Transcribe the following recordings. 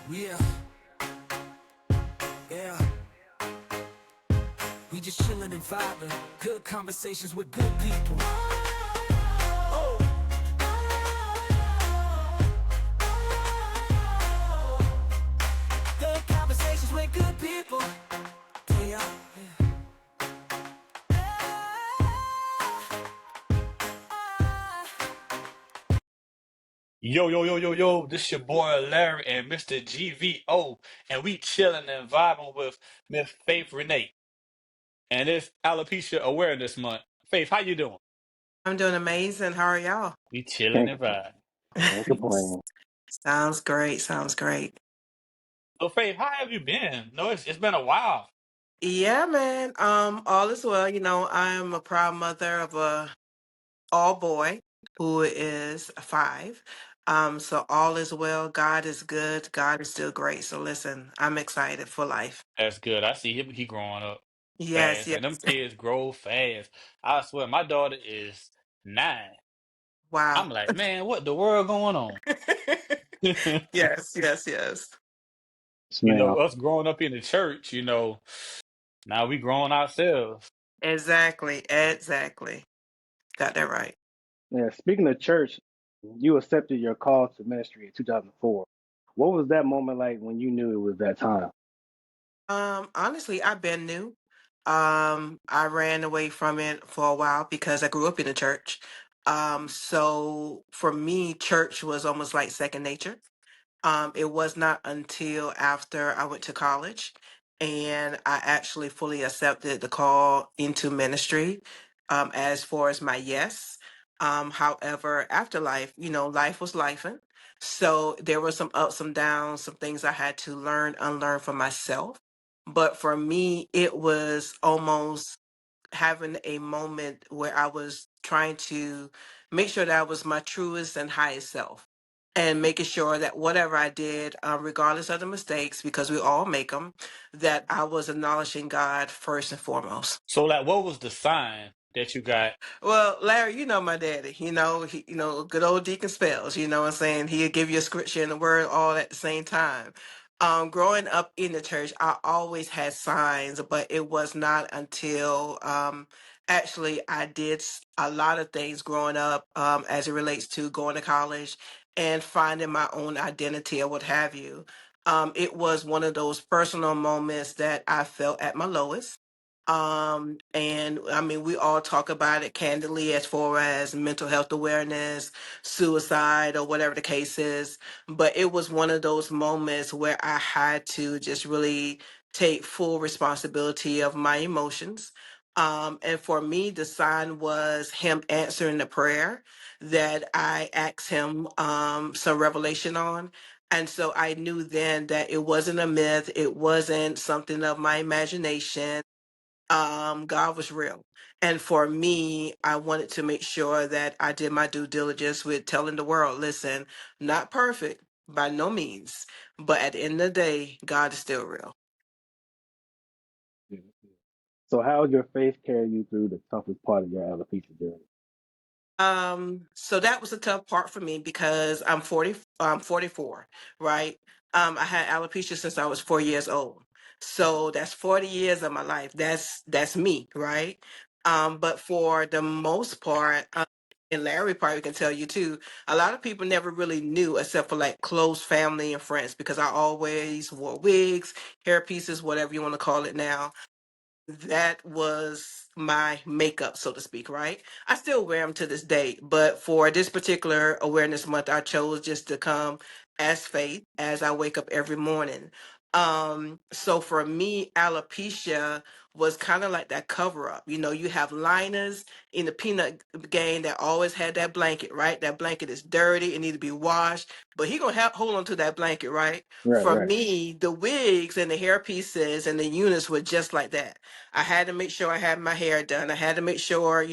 Yeah, yeah. We just chillin' and vibing. Good conversations with good people. Oh, good conversations with good people. Yeah. Yo, yo, yo, yo, yo, this your boy Larry and Mr. GVO, and we chilling and vibing with Miss Faith Renee. And it's Alopecia Awareness Month. Faith, how you doing? I'm doing amazing. How are y'all? We chilling Can't and vibing. can't complain. Sounds great. Sounds great. So Faith, how have you been? No, it's been a while. Yeah, man. All is well. I'm a proud mother of a all boy who is 5. So all is well. God is good. God is still great. So listen, I'm excited for life. That's good. I see him, he growing up Yes, fast, yes. and them kids grow fast. I swear, my daughter is 9. Wow. I'm like, man, what the world going on? Yes, yes, yes. Yes, ma'am. Us growing up in the church, now we growing ourselves. Exactly. Exactly. Got that right. Yeah, speaking of church, you accepted your call to ministry in 2004. What was that moment like when you knew it was that time? Honestly, I've been new. I ran away from it for a while because I grew up in the church. So for me, church was almost like second nature. It was not until after I went to college and I actually fully accepted the call into ministry, as far as my yes. However, after life, life was lifing. So there were some ups, some downs, some things I had to learn, unlearn for myself. But for me, it was almost having a moment where I was trying to make sure that I was my truest and highest self, and making sure that whatever I did, regardless of the mistakes, because we all make them, that I was acknowledging God first and foremost. So, like, what was the sign that you got? Well, Larry, you know my daddy. Good old Deacon Spells. You know what I'm saying? He'll give you a scripture and a word all at the same time. Growing up in the church, I always had signs, but it was not until actually I did a lot of things growing up, as it relates to going to college and finding my own identity or what have you. It was one of those personal moments that I felt at my lowest. And I mean, we all talk about it candidly as far as mental health awareness, suicide, or whatever the case is. But it was one of those moments where I had to just really take full responsibility of my emotions. And for me, the sign was him answering the prayer that I asked him some revelation on. And so I knew then that it wasn't a myth, it wasn't something of my imagination. God was real. And for me, I wanted to make sure that I did my due diligence with telling the world, listen, not perfect by no means, but at the end of the day, God is still real. So how did your faith carry you through the toughest part of your alopecia journey? So that was a tough part for me because I'm 44, right? I had alopecia since I was 4 years old. So that's 40 years of my life. That's me, right? But for the most part, and Larry probably can tell you too, a lot of people never really knew except for like close family and friends because I always wore wigs, hair pieces, whatever you want to call it now. That was my makeup, so to speak, right? I still wear them to this day, but for this particular awareness month, I chose just to come as faith as I wake up every morning. So for me, alopecia was kind of like that cover up. You have liners in the peanut game that always had that blanket, right? That blanket is dirty, it need to be washed, but he gonna hold on to that blanket, right? Right, For right. me, the wigs and the hair pieces and the units were just like that. I had to make sure I had my hair done. I had to make sure,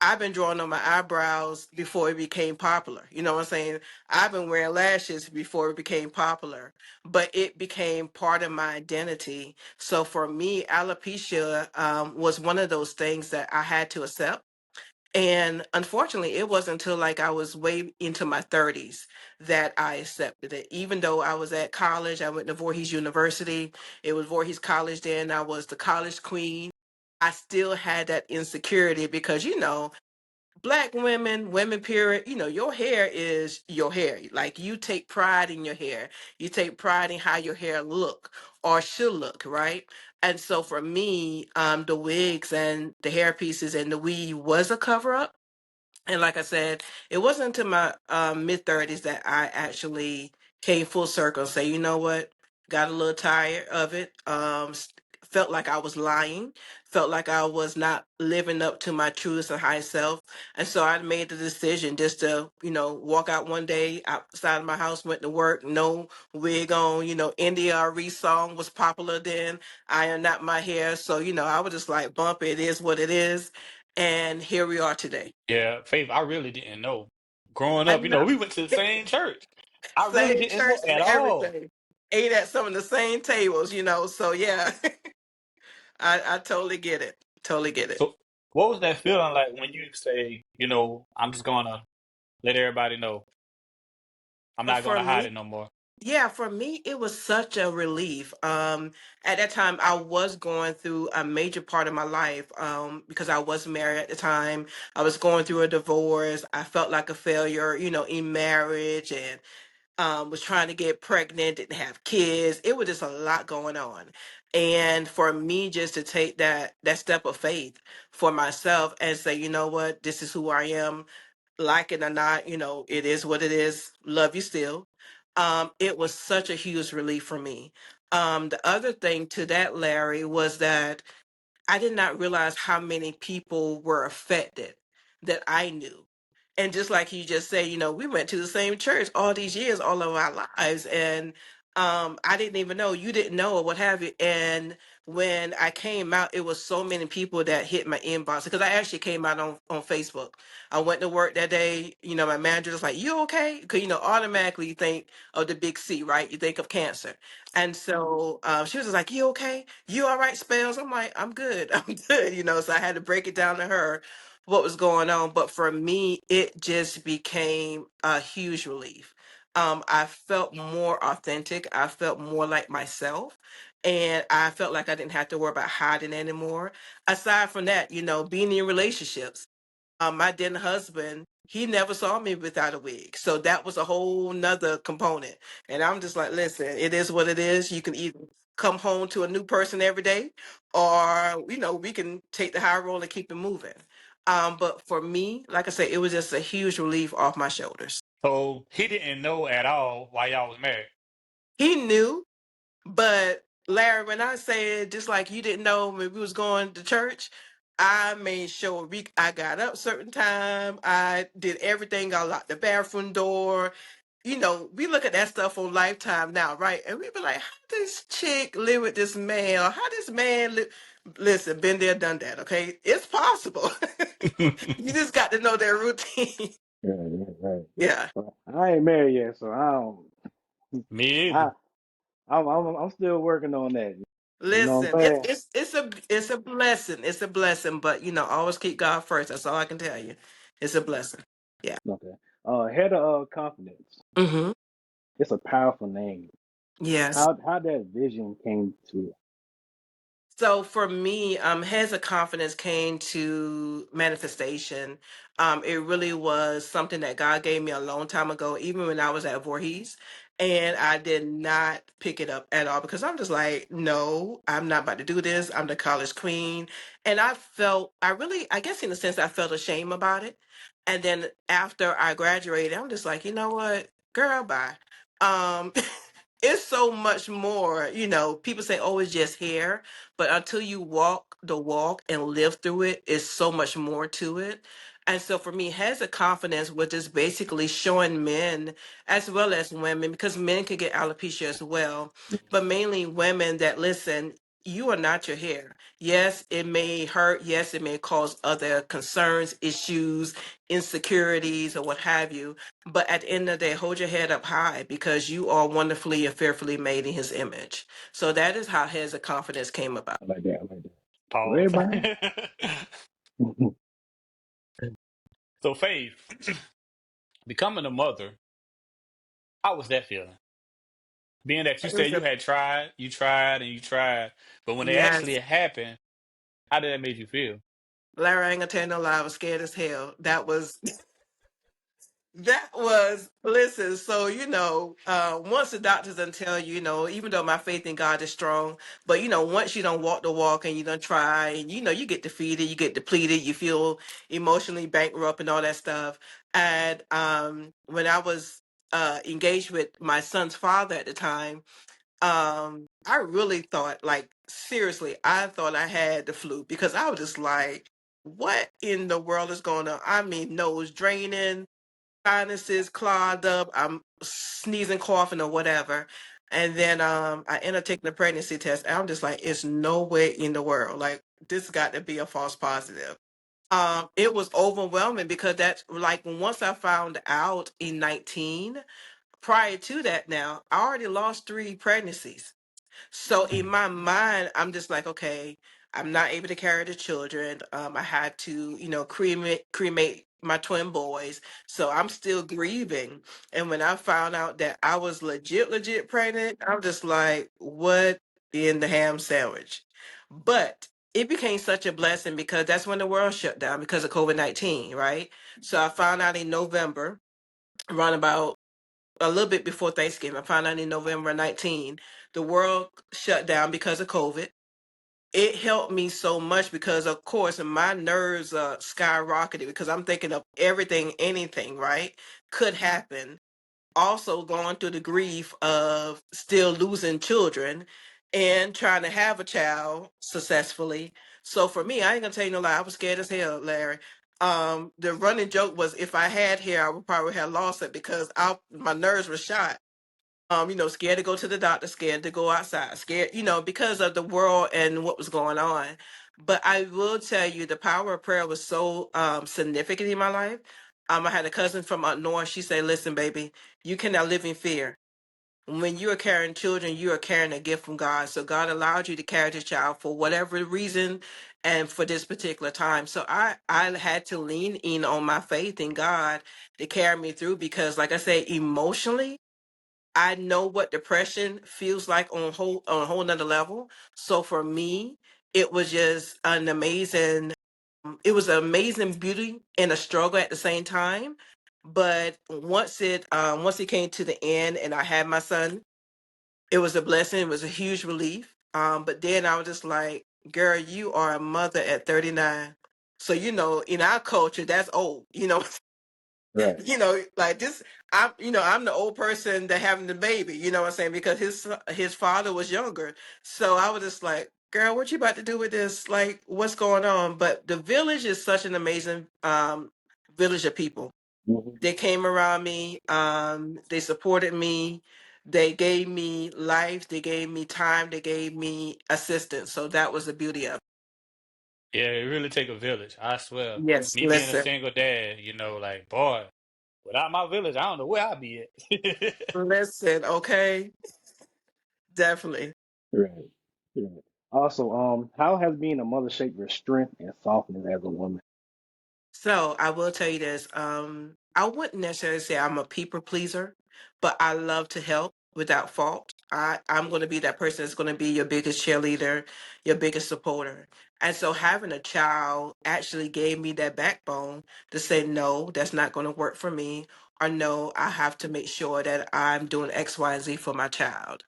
I've been drawing on my eyebrows before it became popular. You know what I'm saying? I've been wearing lashes before it became popular, but it became part of my identity. So for me, alopecia was one of those things that I had to accept. And unfortunately, it wasn't until like I was way into my 30s that I accepted it. Even though I was at college, I went to Voorhees University. It was Voorhees College then. I was the college queen. I still had that insecurity because, Black women, women period, your hair is your hair. Like you take pride in your hair. You take pride in how your hair look or should look, right? And so for me, the wigs and the hair pieces and the weave was a cover up. And like I said, it wasn't until my mid 30s that I actually came full circle and say, you know what, got a little tired of it. Felt like I was lying, felt like I was not living up to my truest and highest self. And so I made the decision just to, walk out one day outside of my house, went to work, no wig on, India Re song was popular then. I am not my hair. So, I was just like, bump it is what it is. And here we are today. Yeah, Faith, I really didn't know. Growing I up, know. we went to the same church. I really Same didn't know church and at all. everything. Ate at some of the same tables, So yeah, I totally get it. Totally get it. So, what was that feeling like when you say, I'm just gonna let everybody know I'm not For gonna hide me, it no more? yeah, for me, it was such a relief. At that time, I was going through a major part of my life because I was married at the time. I was going through a divorce. I felt like a failure, in marriage and was trying to get pregnant, didn't have kids. It was just a lot going on. And for me just to take that step of faith for myself and say, you know what, this is who I am, like it or not, it is what it is. Love you still. It was such a huge relief for me. The other thing to that, Larry, was that I did not realize how many people were affected that I knew. And just like you just said, we went to the same church all these years, all of our lives. And I didn't even know, you didn't know, or what have you. And when I came out, it was so many people that hit my inbox because I actually came out on Facebook. I went to work that day. My manager was like, "You okay?" Because automatically you think of the big C, right? You think of cancer. And so she was just like, "You okay? You all right, Spells?" I'm like, "I'm good. I'm good." So I had to break it down to her what was going on. But for me, it just became a huge relief. I felt more authentic. I felt more like myself. And I felt like I didn't have to worry about hiding anymore. Aside from that, being in relationships, my then husband, he never saw me without a wig. So that was a whole nother component. And I'm just like, listen, it is what it is. You can either come home to a new person every day, or, we can take the high road and keep it moving. But for me, like I said, it was just a huge relief off my shoulders. So he didn't know at all why y'all was married. He knew. But Larry, when I said just like you didn't know when we was going to church, I made sure I got up certain time. I did everything. I locked the bathroom door. We look at that stuff on Lifetime now, right? And we be like, how this chick live with this man, or how this man live? Listen, been there, done that. Okay, it's possible. You just got to know their routine. Yeah, yeah, right. Yeah. Well, I ain't married yet, so I don't. Me I either. I'm still working on that. You know what Listen, I'm saying? it's a blessing. It's a blessing, but always keep God first. That's all I can tell you. It's a blessing. Yeah. Okay. Head of confidence. Mm-hmm. It's a powerful name. Yes. How that vision came to So for me, heads of confidence came to manifestation. It really was something that God gave me a long time ago, even when I was at Voorhees. And I did not pick it up at all because I'm just like, no, I'm not about to do this. I'm the college queen. And I guess in a sense, I felt ashamed about it. And then after I graduated, I'm just like, you know what, girl, bye. Um, it's so much more, people say, oh, it's just hair, but until you walk the walk and live through it, it's so much more to it. And so for me, has a confidence, which is basically showing men as well as women, because men can get alopecia as well, it? but mainly women that listen, you are not your hair. Yes, it may hurt. Yes, it may cause other concerns, issues, insecurities, or what have you. But at the end of the day, hold your head up high because you are wonderfully and fearfully made in his image. So that is how his confidence came about. I like that. I like that. So Pause. everybody, So, Faith, becoming a mother, how was that feeling? Being that you It was said you a had tried, you tried, and you tried, but when it yes. actually happened, how did that make you feel? Larry, I ain't gonna tell you no lie. I was scared as hell. That was that was listen. So once the doctors done tell you, even though my faith in God is strong, but once you don't walk the walk and you don't try, and you get defeated, you get depleted, you feel emotionally bankrupt and all that stuff. And when I was engaged with my son's father at the time, I really thought, like, seriously, I thought I had the flu because I was just like, what in the world is going on? I mean, nose draining, sinuses clogged up, I'm sneezing, coughing, or whatever. And then I ended up taking the pregnancy test. And I'm just like, it's no way in the world. Like, this got to be a false positive. It was overwhelming because that's like once I found out in 19, prior to that now, I already lost 3 pregnancies. So in my mind, I'm just like, okay, I'm not able to carry the children. I had to, cremate my twin boys. So I'm still grieving. And when I found out that I was legit pregnant, I'm just like, what in the ham sandwich? But it became such a blessing because that's when the world shut down because of COVID-19, right? So I found out in November, around about a little bit before Thanksgiving. I found out in November 19, the world shut down because of COVID. It helped me so much because, of course, my nerves skyrocketed because I'm thinking of everything, anything, right, could happen. Also, going through the grief of still losing children and trying to have a child successfully. So for me, I ain't gonna tell you no lie, I was scared as hell, Larry. The running joke was if I had hair, I would probably have lost it because my nerves were shot. Scared to go to the doctor, scared to go outside, scared, because of the world and what was going on. But I will tell you, the power of prayer was so significant in my life. I had a cousin from up north. She said, "Listen, baby, you cannot live in fear. When you are carrying children, you are carrying a gift from God. So God allowed you to carry this child for whatever reason, and for this particular time." So I had to lean in on my faith in God to carry me through because, like I said, emotionally. I know what depression feels like on a whole nother level. So for me, it was just an amazing it was an amazing beauty and a struggle at the same time. But once it came to the end and I had my son, it was a blessing, it was a huge relief. But then I was just like, girl, you are a mother at 39. So in our culture, that's old, Right. like this. I'm the old person that having the baby, you know what I'm saying, because his father was younger. So I was just like, girl, what you about to do with this, like, what's going on? But the village is such an amazing village of people. Hmm. They came around me, they supported me, they gave me life, they gave me time, they gave me assistance. So that was the beauty of Yeah, it really take a village. I swear. it. Yes, Me being a listen. single dad, like, boy, without my village, I don't know where I'd be at. Listen, okay, definitely. Right. Right. Also, how has being a mother shaped your strength and softness as a woman? So I will tell you this. I wouldn't necessarily say I'm a people pleaser, but I love to help without fault. I'm going to be that person that's going to be your biggest cheerleader, your biggest supporter. And so having a child actually gave me that backbone to say, no, that's not going to work for me. Or no, I have to make sure that I'm doing X, Y, and Z for my child.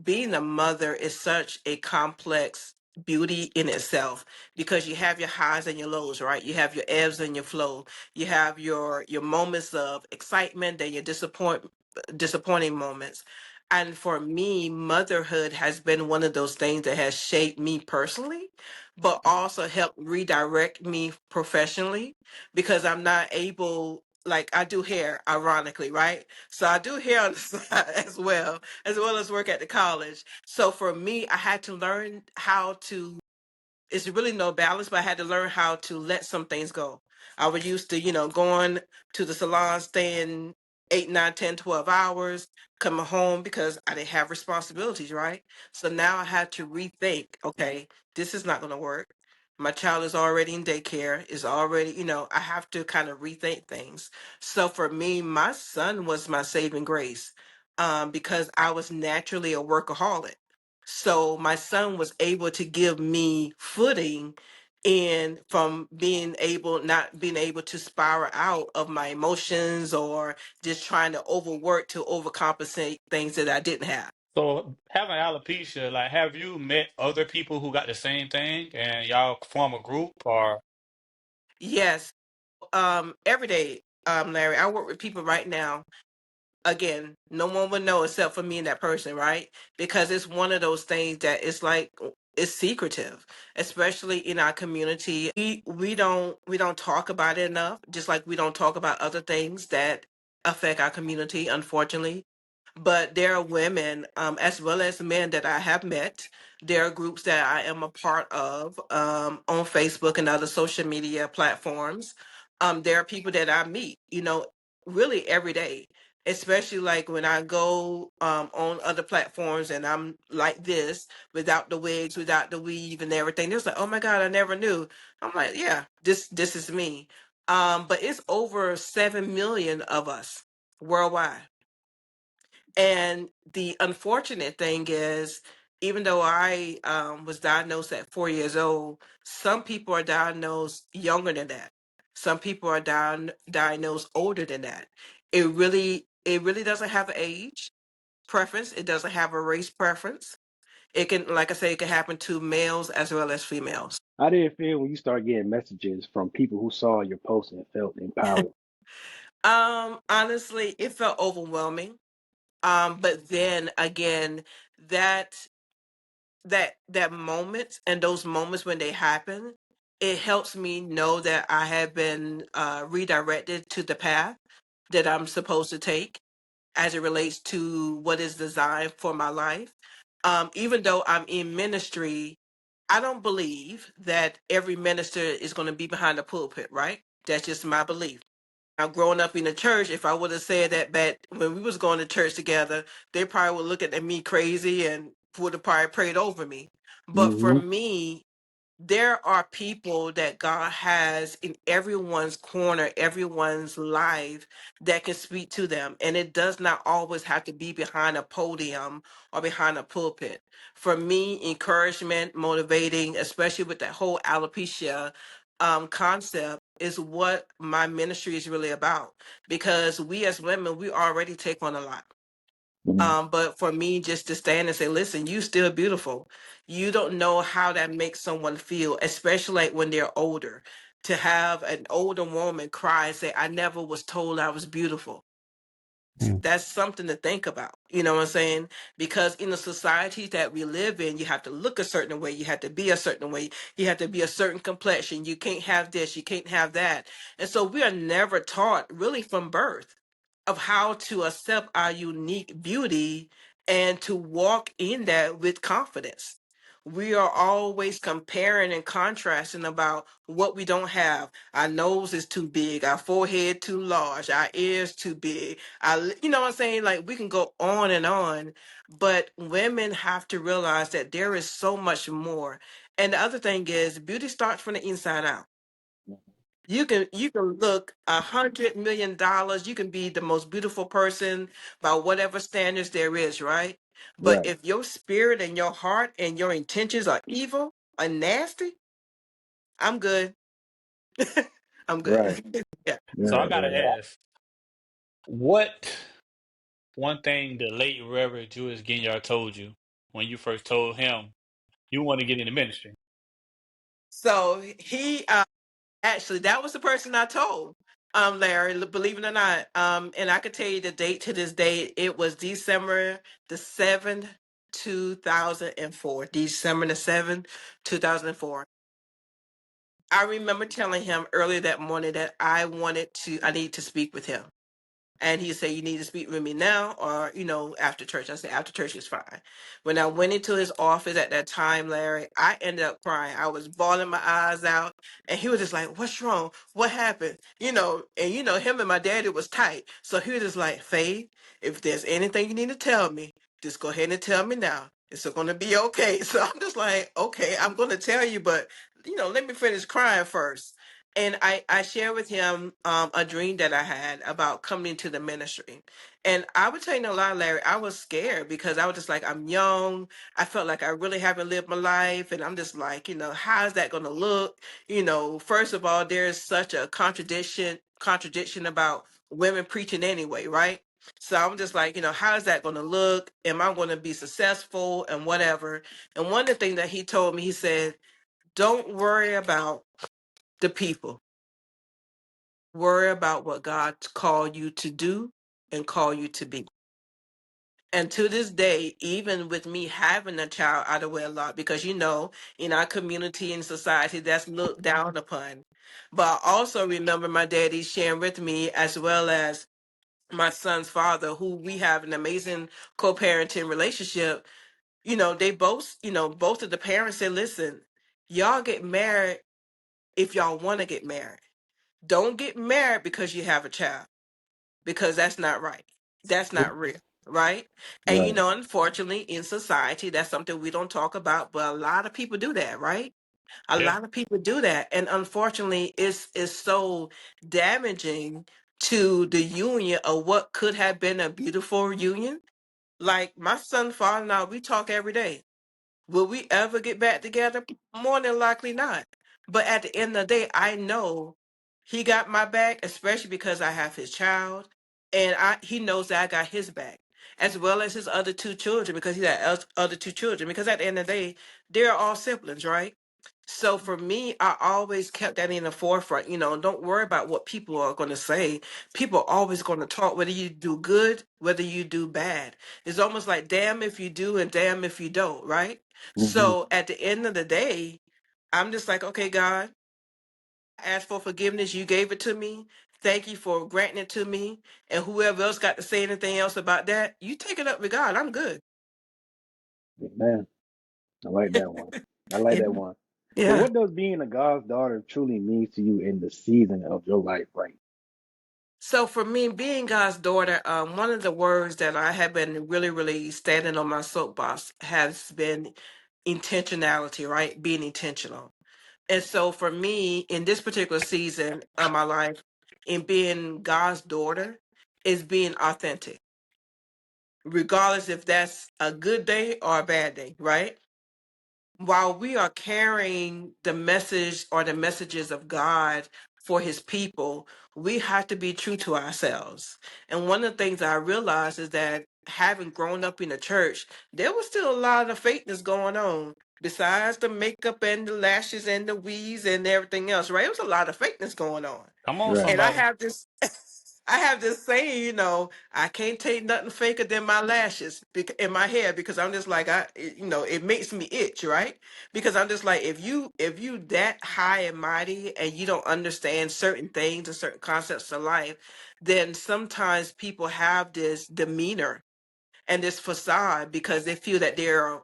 Being a mother is such a complex beauty in itself because you have your highs and your lows, right? You have your ebbs and your flow. You have your moments of excitement and your disappointing moments. And for me, motherhood has been one of those things that has shaped me personally, but also helped redirect me professionally because I'm not able, like, I do hair, ironically, right? So I do hair on the side as well as work at the college. So for me, I had to learn how to, it's really no balance, but I had to learn how to let some things go. I was used to, going to the salon, staying 8, 9, 10, 12 hours, coming home because I didn't have responsibilities, right? So now I had to rethink, okay, this is not going to work. My child is already in daycare, is already, I have to kind of rethink things. So for me, my son was my saving grace, because I was naturally a workaholic. So my son was able to give me footing in from being able, not being able to spiral out of my emotions or just trying to overwork to overcompensate things that I didn't have. So having alopecia, like, have you met other people who got the same thing and y'all form a group or? Yes, every day, Larry, I work with people right now. Again, no one would know except for me and that person, right? Because it's one of those things that it's like it's secretive, especially in our community. We don't talk about it enough, just like we don't talk about other things that affect our community, unfortunately. But there are women, as well as men that I have met. There are groups that I am a part of, on Facebook and other social media platforms. There are people that I meet, really every day, especially like when I go, on other platforms and I'm like this, without the wigs, without the weave and everything. They're like, oh my God, I never knew. I'm like, yeah, this is me. But it's over 7 million of us worldwide. And the unfortunate thing is, even though I, was diagnosed at 4 years old, some people are diagnosed younger than that. Some people are diagnosed older than that. It really doesn't have an age preference. It doesn't have a race preference. It can, like I say, it can happen to males as well as females. How did it feel when you start getting messages from people who saw your post and felt empowered? Honestly, it felt overwhelming. But then again, that that moment and those moments when they happen, it helps me know that I have been, redirected to the path that I'm supposed to take as it relates to what is designed for my life. Even though I'm in ministry, I don't believe that every minister is going to be behind the pulpit, right? That's just my belief. Now, growing up in the church, if I would have said that back when we was going to church together, they probably would look at me crazy and would have probably prayed over me. But for Hmm. me, there are people that God has in everyone's corner, everyone's life that can speak to them. And it does not always have to be behind a podium or behind a pulpit. For me, encouragement, motivating, especially with that whole alopecia, concept, is what my ministry is really about. Because we as women, we already take on a lot. But for me, just to stand and say, listen, you still beautiful. You don't know how that makes someone feel, especially like when they're older. To have an older woman cry and say, I never was told I was beautiful. That's something to think about. You know what I'm saying? Because in the society that we live in, you have to look a certain way. You have to be a certain way. You have to be a certain complexion. You can't have this. You can't have that. And so we are never taught really from birth of how to accept our unique beauty and to walk in that with confidence. We are always comparing and contrasting about what we don't have. Our nose is too big, our forehead too large, our ears too big. You know what I'm saying? Like we can go on and on, but women have to realize that there is so much more. And the other thing is, beauty starts from the inside out. You can look $100 million. You can be the most beautiful person by whatever standards there is, right? But Right, if your spirit and your heart and your intentions are evil or nasty, I'm good. I'm right, good. Yeah. So I right, gotta right. ask, what one thing the late Reverend Julius Ginyard told you when you first told him you want to get into ministry? So he, actually, that was the person I told, Larry, believe it or not. And I could tell you the date to this day. It was December the 7th, 2004. December the 7th, 2004. I remember telling him earlier that morning that I need to speak with him. And he said, you need to speak with me now or, after church. I said, after church is fine. When I went into his office at that time, Larry, I ended up crying. I was bawling my eyes out. And he was just like, what's wrong? What happened? And him and my daddy was tight. So he was just like, Faith, if there's anything you need to tell me, just go ahead and tell me now. It's going to be okay. So I'm just like, okay, I'm going to tell you, but let me finish crying first. And I shared with him a dream that I had about coming into the ministry. And I would tell you a lot, Larry, I was scared because I was just like, I'm young. I felt like I really haven't lived my life. And I'm just like, how is that going to look? First of all, there's such a contradiction about women preaching anyway, right? So I'm just like, how is that going to look? Am I going to be successful and whatever? And one of the things that he told me, he said, don't worry about the people. Worry about what God called you to do and call you to be. And to this day, even with me having a child out of wedlock, because in our community and society, that's looked down upon. But I also remember my daddy sharing with me, as well as my son's father, who we have an amazing co-parenting relationship. They both, both of the parents said, listen, y'all get married if y'all want to get married. Don't get married because you have a child, because that's not right. That's not real, right? And Right. unfortunately, in society, that's something we don't talk about, but a lot of people do that, right? A Yeah. lot of people do that, and unfortunately, it's so damaging to the union of what could have been a beautiful union. Like my son, father, and I, we talk every day. Will we ever get back together? More than likely not. But at the end of the day, I know he got my back, especially because I have his child, and he knows that I got his back, as well as his other two children, because he had other two children. Because at the end of the day, they're all siblings, right? So for me, I always kept that in the forefront. Don't worry about what people are going to say. People are always going to talk, whether you do good, whether you do bad. It's almost like damn if you do and damn if you don't, right? Hmm. So at the end of the day, I'm just like, okay, God, I asked for forgiveness. You gave it to me. Thank you for granting it to me. And whoever else got to say anything else about that, you take it up with God. I'm good. Man, I like that one. I like Yeah. that one. So, Yeah. what does being a God's daughter truly mean to you in the season of your life, right? So for me, being God's daughter, one of the words that I have been really, really standing on my soapbox has been intentionality, right? Being intentional. And so for me, in this particular season of my life, in being God's daughter, is being authentic, regardless if that's a good day or a bad day, right? While we are carrying the message or the messages of God for his people, we have to be true to ourselves. And one of the things I realized is that having grown up in the church, there was still a lot of fakeness going on. Besides the makeup and the lashes and the weaves and everything else, right? It was a lot of fakeness going on. Come on, Right. And I somebody. have this I have this saying, I can't take nothing faker than my lashes in my hair, because I'm just like it makes me itch, right? Because I'm just like, if you that high and mighty and you don't understand certain things and certain concepts of life, then sometimes people have this demeanor and this facade because they feel that they're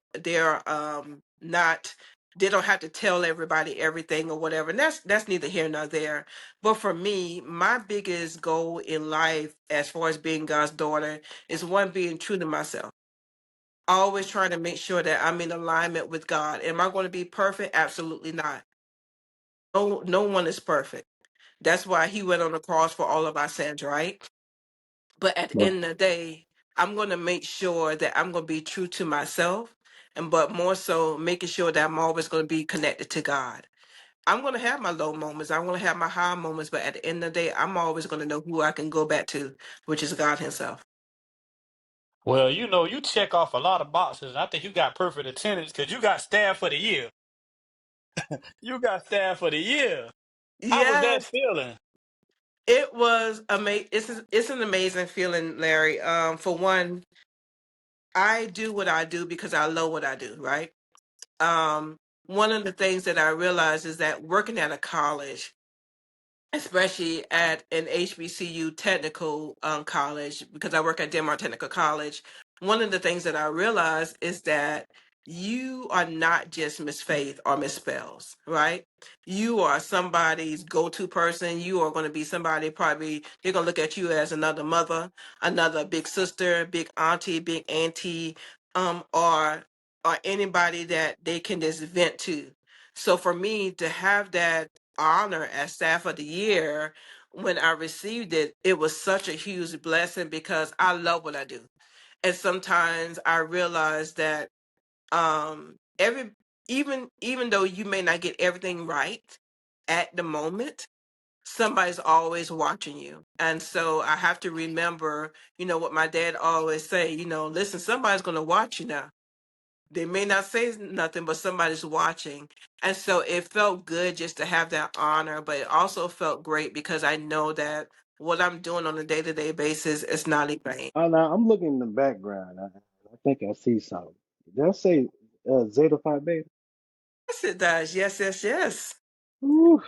not, they don't have to tell everybody everything or whatever. And that's neither here nor there. But for me, my biggest goal in life as far as being God's daughter is one, being true to myself. Always trying to make sure that I'm in alignment with God. Am I going to be perfect? Absolutely not. No one is perfect. That's why he went on the cross for all of our sins, right? But at the Right. end of the day, I'm going to make sure that I'm going to be true to myself, and but more so making sure that I'm always going to be connected to God. I'm going to have my low moments. I'm going to have my high moments, but at the end of the day, I'm always going to know who I can go back to, which is God himself. Well, you check off a lot of boxes. I think you got perfect attendance because you got staff for the year. You got staff for the year. How was that Yes, feeling? it was amazing. It's an amazing feeling, Larry. For one, I do what I do because I love what I do, right? Um, One of the things that I realized is that working at a college, especially at an HBCU technical college, because I work at Denmark Technical College, one of the things that I realized is that you are not just Miss Faith or Miss Spells, right? You are somebody's go-to person. You are going to be somebody, probably they're going to look at you as another mother, another big sister, big auntie, or anybody that they can just vent to. So for me to have that honor as staff of the year, when I received it, it was such a huge blessing because I love what I do. And sometimes I realize that every even though you may not get everything right at the moment, somebody's always watching you. And so I have to remember, what my dad always say, listen, somebody's going to watch you now. They may not say nothing, but somebody's watching. And so it felt good just to have that honor, but it also felt great because I know that what I'm doing on a day-to-day basis is not in vain. Now I'm looking in the background. I think I see something. Did I say Zeta Phi Beta? Yes, it does. Yes, yes, yes. Ooh,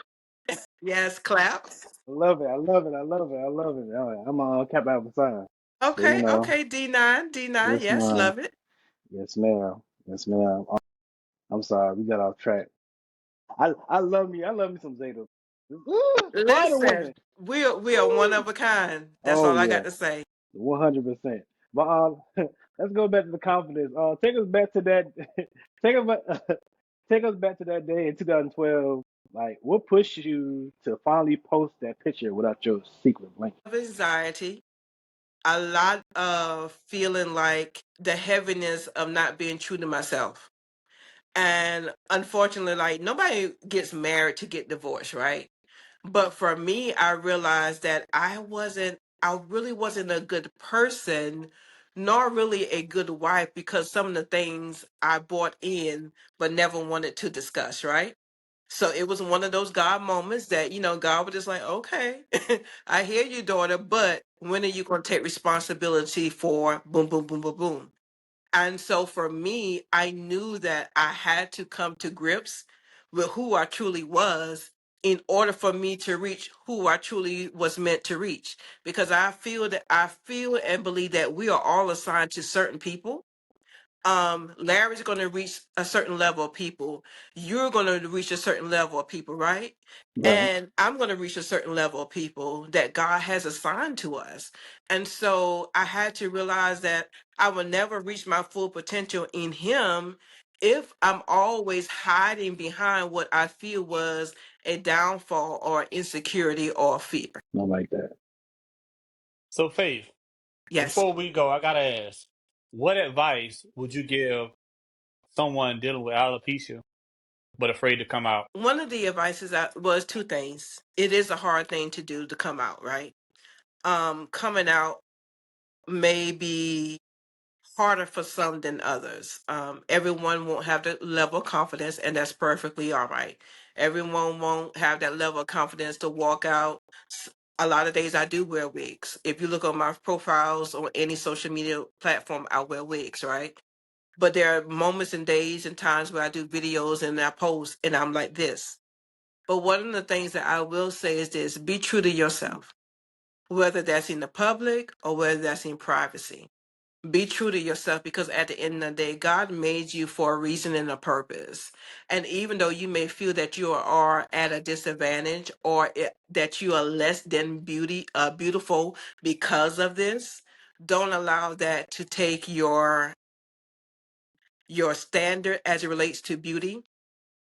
Yes, clap. I love it. I love it. I love it. I love it. All right, I'm on Cap Alpha Psi. So, Okay, okay, D9, D9. yes, Yes, ma'am. love it. Yes, ma'am. Yes, ma'am. I'm sorry, we got off track. I love me. I love me some Zeta. Ooh, Spider Listen, Woman. we are one Ooh. of a kind. That's Oh all I yeah, got to say. 100%. But let's go back to the confidence. Take us back to that. take us back. Take us back to that day in 2012. Like, what pushed you to finally post that picture without your secret link? Of anxiety, a lot of feeling like the heaviness of not being true to myself. And unfortunately, like nobody gets married to get divorced, right? But for me, I realized that I really wasn't a good person, nor really a good wife because some of the things I brought in but never wanted to discuss, right? So it was one of those God moments that, God was just like, okay, I hear you, daughter, but when are you going to take responsibility for boom, boom, boom, boom, boom? And so for me, I knew that I had to come to grips with who I truly was in order for me to reach who I truly was meant to reach. Because I feel and believe that we are all assigned to certain people. Larry's going to reach a certain level of people. You're going to reach a certain level of people, right? Right. And I'm going to reach a certain level of people that God has assigned to us. And so I had to realize that I will never reach my full potential in Him if I'm always hiding behind what I feel was a downfall or insecurity or fear. Not like that. So, Faith, Yes. before we go, I gotta ask, what advice would you give someone dealing with alopecia but afraid to come out? One of the advices was two things. It is a hard thing to do to come out, right? Coming out may be harder for some than others. Everyone won't have the level of confidence, and that's perfectly all right. Everyone won't have that level of confidence to walk out. A lot of days I do wear wigs. If you look on my profiles on any social media platform, I wear wigs, right? But there are moments and days and times where I do videos and I post and I'm like this. But one of the things that I will say is this: be true to yourself, whether that's in the public or whether that's in privacy. Be true to yourself because at the end of the day, God made you for a reason and a purpose. And even though you may feel that you are at a disadvantage or that you are less than beautiful because of this, don't allow that to take your standard as it relates to beauty,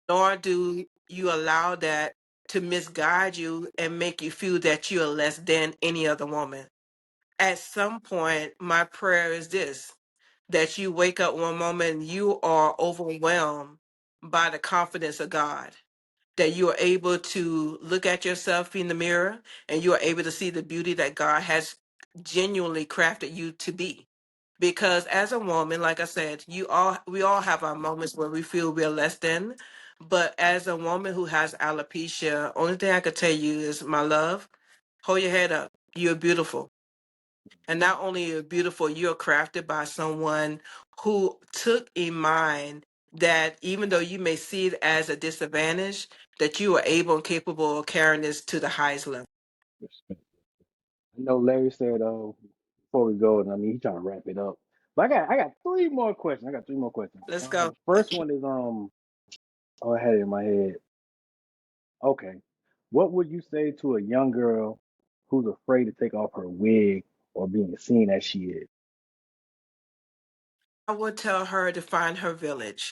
nor do you allow that to misguide you and make you feel that you are less than any other woman. At some point, my prayer is this: that you wake up one moment and you are overwhelmed by the confidence of God, that you are able to look at yourself in the mirror and you are able to see the beauty that God has genuinely crafted you to be. Because as a woman, like I said, we all have our moments where we feel we're less than. But as a woman who has alopecia, only thing I could tell you is, my love, hold your head up. You're beautiful. And not only you're beautiful, you're crafted by someone who took in mind that even though you may see it as a disadvantage, that you are able and capable of carrying this to the highest level. Respect. I know Larry said, before we go, and I mean, he's trying to wrap it up. But I got three more questions. I got three more questions. Let's go. First one is, oh, I had it in my head. Okay. What would you say to a young girl who's afraid to take off her wig or being seen as she is? I would tell her to find her village.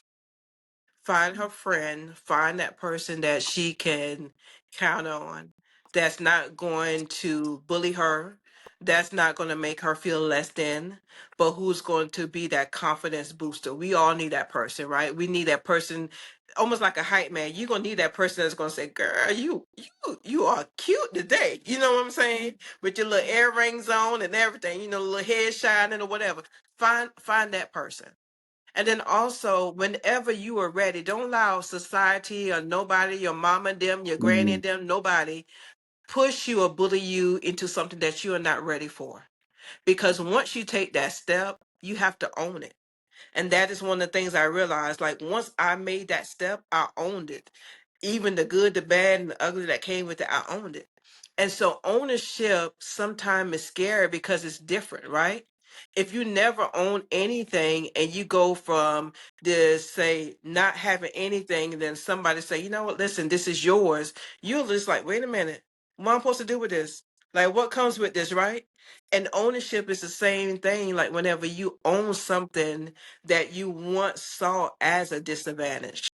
find her friend, find that person that she can count on, that's not going to bully her, that's not going to make her feel less than, but who's going to be that confidence booster. We all need that person, right? We need that person, almost like a hype man. You're going to need that person that's going to say, girl, you are cute today. You know what I'm saying? With your little earrings on and everything, little head shining or whatever. Find that person. And then also, whenever you are ready, don't allow society or nobody, your mama, them, your granny, Mm. them, nobody, push you or bully you into something that you are not ready for. Because once you take that step, you have to own it. And that is one of the things I realized. Like, once I made that step, I owned it. Even the good, the bad, and the ugly that came with it, I owned it. And so ownership sometimes is scary because it's different, right? If you never own anything and you go from this, say, not having anything, and then somebody say, you know what, listen, this is yours, you're just like, wait a minute, what am I supposed to do with this? Like, what comes with this, right? And ownership is the same thing. Like, whenever you own something that you once saw as a disadvantage,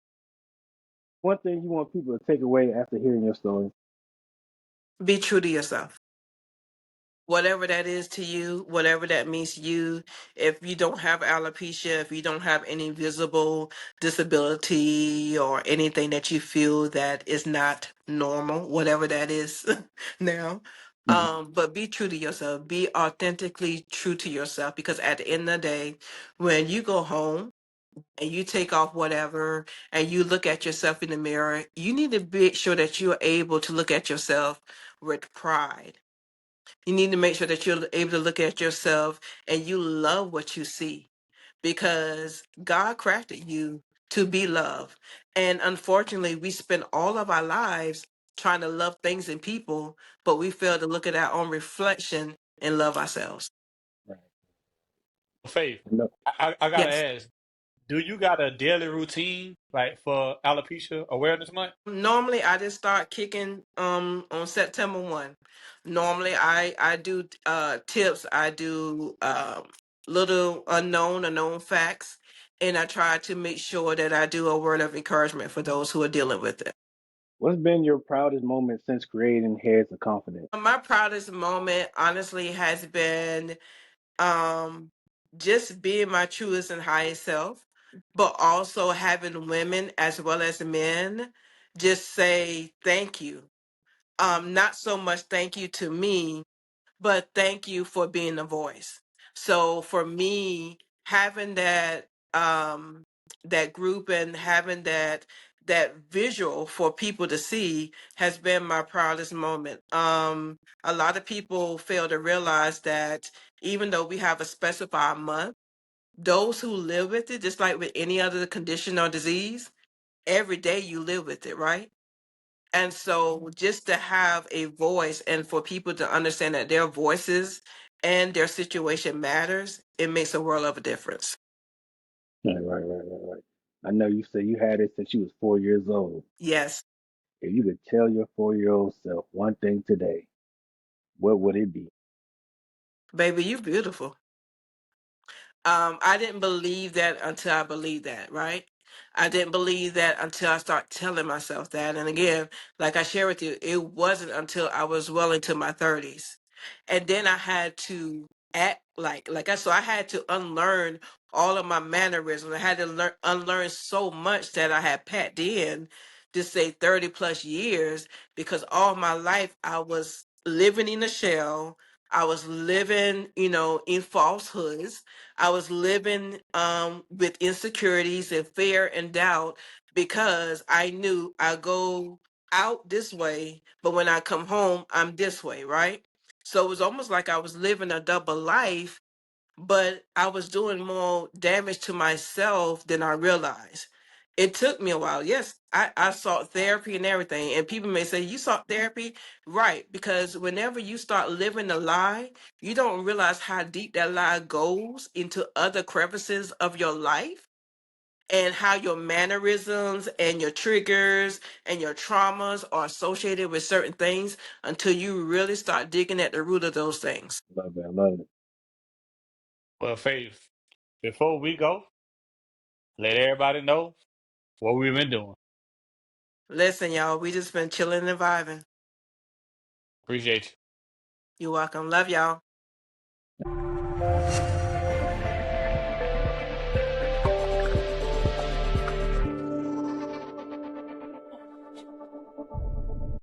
One thing you want people to take away after hearing your story. be true to yourself. Whatever that is to you, whatever that means to you. If you don't have alopecia, if you don't have any visible disability or anything that you feel that is not normal, whatever that is now, Mhm. but be true to yourself. Be authentically true to yourself, because at the end of the day, when you go home and you take off whatever and you look at yourself in the mirror, you need to be sure that you're able to look at yourself with pride. You need to make sure that you're able to look at yourself and you love what you see, because God crafted you to be loved. And unfortunately, we spend all of our lives trying to love things and people, but we fail to look at our own reflection and love ourselves. Right. Faith, No, I gotta Yes. ask, do you got a daily routine like for Alopecia Awareness Month? Normally I just start kicking on September 1. Normally I do tips, I do little unknown or known facts, and I try to make sure that I do a word of encouragement for those who are dealing with it. what's been your proudest moment since creating Heads of Confidence? My proudest moment honestly has been um just being my truest and highest self, but also having women as well as men just say thank you. Not so much thank you to me, but thank you for being a voice. So for me, having that group and having that visual for people to see has been my proudest moment. A lot of people fail to realize that even though we have a specified month, those who live with it, just like with any other condition or disease, every day you live with it, right? And so just to have a voice and for people to understand that their voices and their situation matters, it makes a world of a difference. Right. I know you said you had it since you was 4 years old. Yes, If you could tell your 4 year old self one thing today, what would it be? baby, you beautiful. I didn't believe that until I believed that, right? I didn't believe that until I start telling myself that. And again, like I share with you, it wasn't until I was well into my 30s. And then I had to act so I had to unlearn all of my mannerisms. I had to unlearn so much that I had packed in to say 30 plus years, because all my life I was living in a shell. I was living, in falsehoods. I was living with insecurities and fear and doubt, because I knew I go out this way, but when I come home, I'm this way, right? So it was almost like I was living a double life, but I was doing more damage to myself than I realized. It took me a while. Yes, I sought therapy and everything. And people may say, you sought therapy? Right. Because whenever you start living a lie, you don't realize how deep that lie goes into other crevices of your life, and how your mannerisms and your triggers and your traumas are associated with certain things until you really start digging at the root of those things. Love it. I love it. Well, Faith, before we go, let everybody know What we've been doing. Listen, y'all, we just been chilling and vibing. Appreciate you. You're welcome. Love y'all.